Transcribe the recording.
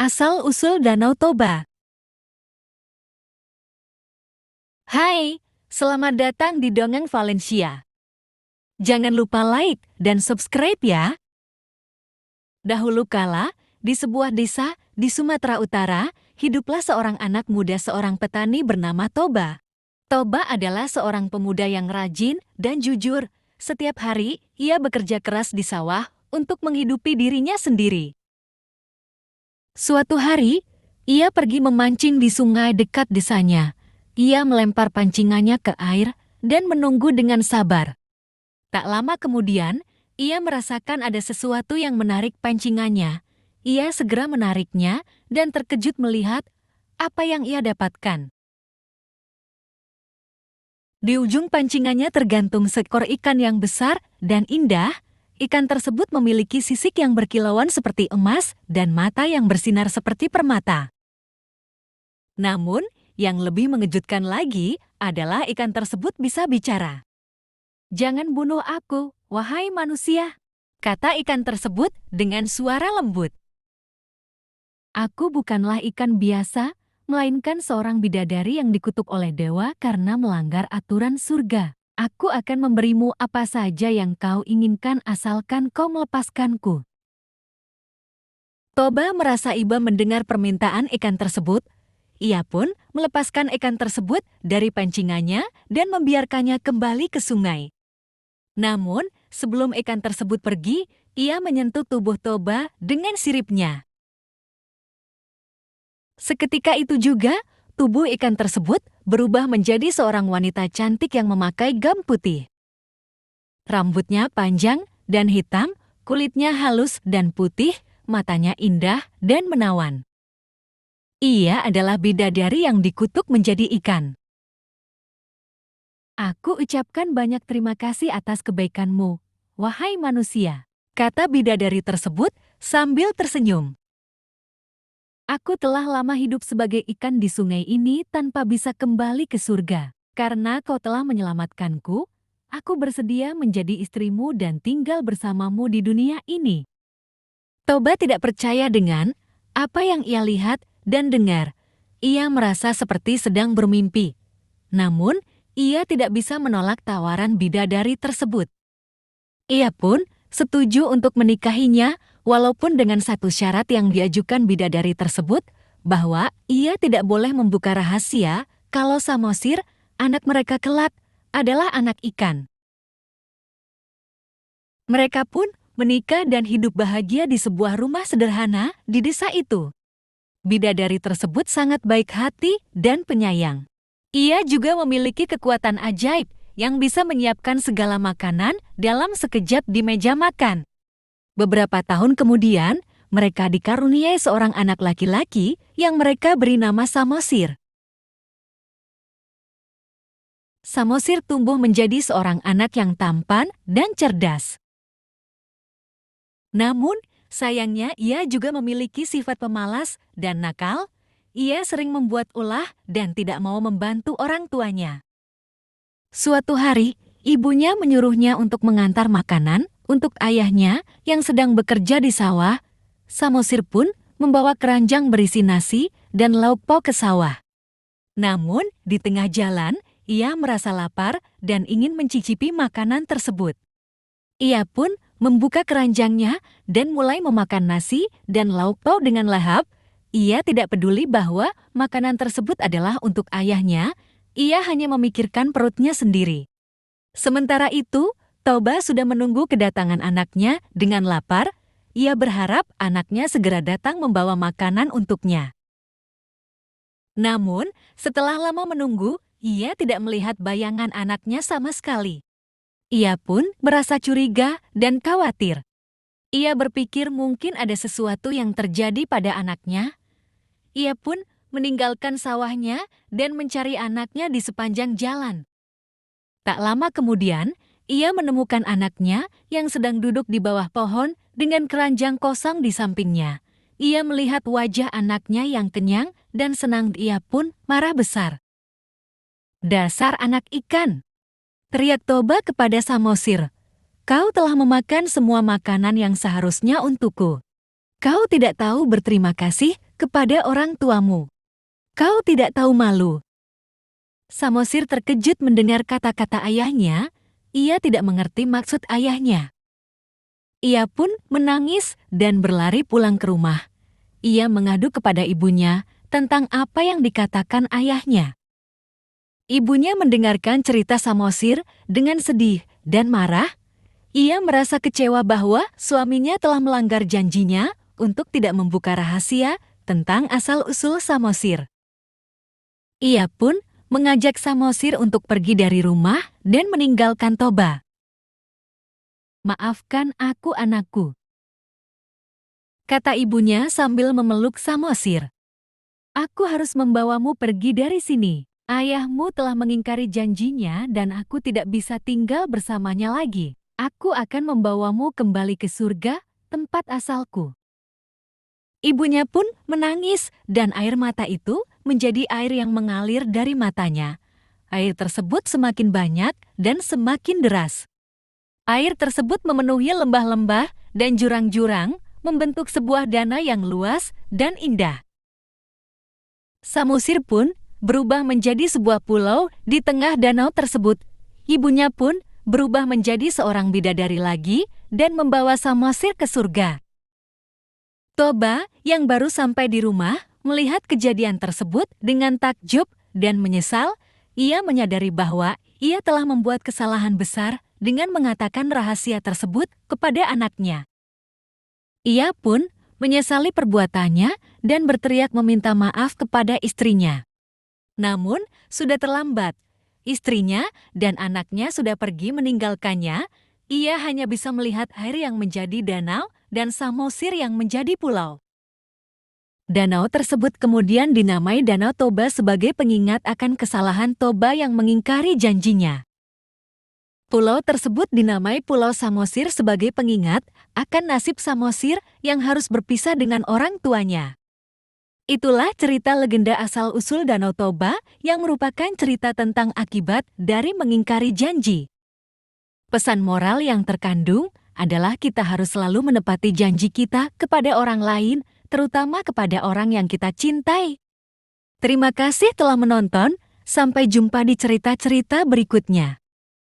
Asal-usul Danau Toba. Hai, selamat datang di Dongeng Valencia. Jangan lupa like dan subscribe ya. Dahulu kala, di sebuah desa di Sumatera Utara, hiduplah seorang anak muda seorang petani bernama Toba. Toba adalah seorang pemuda yang rajin dan jujur. Setiap hari, ia bekerja keras di sawah untuk menghidupi dirinya sendiri. Suatu hari, ia pergi memancing di sungai dekat desanya. Ia melempar pancingannya ke air dan menunggu dengan sabar. Tak lama kemudian, ia merasakan ada sesuatu yang menarik pancingannya. Ia segera menariknya dan terkejut melihat apa yang ia dapatkan. Di ujung pancingannya tergantung seekor ikan yang besar dan indah. Ikan tersebut memiliki sisik yang berkilauan seperti emas dan mata yang bersinar seperti permata. Namun, yang lebih mengejutkan lagi adalah ikan tersebut bisa bicara. "Jangan bunuh aku, wahai manusia," kata ikan tersebut dengan suara lembut. "Aku bukanlah ikan biasa, melainkan seorang bidadari yang dikutuk oleh dewa karena melanggar aturan surga. Aku akan memberimu apa saja yang kau inginkan asalkan kau melepaskanku." Toba merasa iba mendengar permintaan ikan tersebut. Ia pun melepaskan ikan tersebut dari pancingannya dan membiarkannya kembali ke sungai. Namun, sebelum ikan tersebut pergi, ia menyentuh tubuh Toba dengan siripnya. Seketika itu juga, tubuh ikan tersebut berubah menjadi seorang wanita cantik yang memakai gam putih. Rambutnya panjang dan hitam, kulitnya halus dan putih, matanya indah dan menawan. Ia adalah bidadari yang dikutuk menjadi ikan. "Aku ucapkan banyak terima kasih atas kebaikanmu, wahai manusia," kata bidadari tersebut sambil tersenyum. "Aku telah lama hidup sebagai ikan di sungai ini tanpa bisa kembali ke surga. Karena kau telah menyelamatkanku, aku bersedia menjadi istrimu dan tinggal bersamamu di dunia ini." Toba tidak percaya dengan apa yang ia lihat dan dengar. Ia merasa seperti sedang bermimpi. Namun, ia tidak bisa menolak tawaran bidadari tersebut. Ia pun setuju untuk menikahinya, walaupun dengan satu syarat yang diajukan bidadari tersebut, bahwa ia tidak boleh membuka rahasia kalau Samosir, anak mereka kelak, adalah anak ikan. Mereka pun menikah dan hidup bahagia di sebuah rumah sederhana di desa itu. Bidadari tersebut sangat baik hati dan penyayang. Ia juga memiliki kekuatan ajaib yang bisa menyiapkan segala makanan dalam sekejap di meja makan. Beberapa tahun kemudian, mereka dikaruniai seorang anak laki-laki yang mereka beri nama Samosir. Samosir tumbuh menjadi seorang anak yang tampan dan cerdas. Namun, sayangnya ia juga memiliki sifat pemalas dan nakal. Ia sering membuat ulah dan tidak mau membantu orang tuanya. Suatu hari, ibunya menyuruhnya untuk mengantar makanan untuk ayahnya yang sedang bekerja di sawah. Samosir pun membawa keranjang berisi nasi dan lauk pauk ke sawah. Namun, di tengah jalan, ia merasa lapar dan ingin mencicipi makanan tersebut. Ia pun membuka keranjangnya dan mulai memakan nasi dan lauk pauk dengan lahap. Ia tidak peduli bahwa makanan tersebut adalah untuk ayahnya, ia hanya memikirkan perutnya sendiri. Sementara itu, Toba sudah menunggu kedatangan anaknya dengan lapar. Ia berharap anaknya segera datang membawa makanan untuknya. Namun, setelah lama menunggu, ia tidak melihat bayangan anaknya sama sekali. Ia pun merasa curiga dan khawatir. Ia berpikir mungkin ada sesuatu yang terjadi pada anaknya. Ia pun meninggalkan sawahnya dan mencari anaknya di sepanjang jalan. Tak lama kemudian, ia menemukan anaknya yang sedang duduk di bawah pohon dengan keranjang kosong di sampingnya. Ia melihat wajah anaknya yang kenyang dan senang. Ia pun marah besar. "Dasar anak ikan!" teriak Toba kepada Samosir. "Kau telah memakan semua makanan yang seharusnya untukku. Kau tidak tahu berterima kasih kepada orang tuamu. Kau tidak tahu malu. Samosir terkejut mendengar kata-kata ayahnya. Ia tidak mengerti maksud ayahnya. Ia pun menangis dan berlari pulang ke rumah. Ia mengadu kepada ibunya tentang apa yang dikatakan ayahnya. Ibunya mendengarkan cerita Samosir dengan sedih dan marah. Ia merasa kecewa bahwa suaminya telah melanggar janjinya untuk tidak membuka rahasia tentang asal-usul Samosir. Ia pun mengajak Samosir untuk pergi dari rumah dan meninggalkan Toba. Maafkan aku anakku, kata ibunya sambil memeluk Samosir. Aku harus membawamu pergi dari sini. Ayahmu telah mengingkari janjinya dan aku tidak bisa tinggal bersamanya lagi. Aku akan membawamu kembali ke surga, tempat asalku. Ibunya pun menangis dan air mata itu menjadi air yang mengalir dari matanya. Air tersebut semakin banyak dan semakin deras. Air tersebut memenuhi lembah-lembah dan jurang-jurang, membentuk sebuah danau yang luas dan indah. Samosir pun berubah menjadi sebuah pulau di tengah danau tersebut. Ibunya pun berubah menjadi seorang bidadari lagi dan membawa Samosir ke surga. Toba yang baru sampai di rumah melihat kejadian tersebut dengan takjub dan menyesal. Ia menyadari bahwa ia telah membuat kesalahan besar dengan mengatakan rahasia tersebut kepada anaknya. Ia pun menyesali perbuatannya dan berteriak meminta maaf kepada istrinya. Namun, sudah terlambat. Istrinya dan anaknya sudah pergi meninggalkannya. Ia hanya bisa melihat air yang menjadi danau dan Samosir yang menjadi pulau. Danau tersebut kemudian dinamai Danau Toba sebagai pengingat akan kesalahan Toba yang mengingkari janjinya. Pulau tersebut dinamai Pulau Samosir sebagai pengingat akan nasib Samosir yang harus berpisah dengan orang tuanya. Itulah cerita legenda asal-usul Danau Toba yang merupakan cerita tentang akibat dari mengingkari janji. Pesan moral yang terkandung adalah kita harus selalu menepati janji kita kepada orang lain, terutama kepada orang yang kita cintai. Terima kasih telah menonton, sampai jumpa di cerita-cerita berikutnya.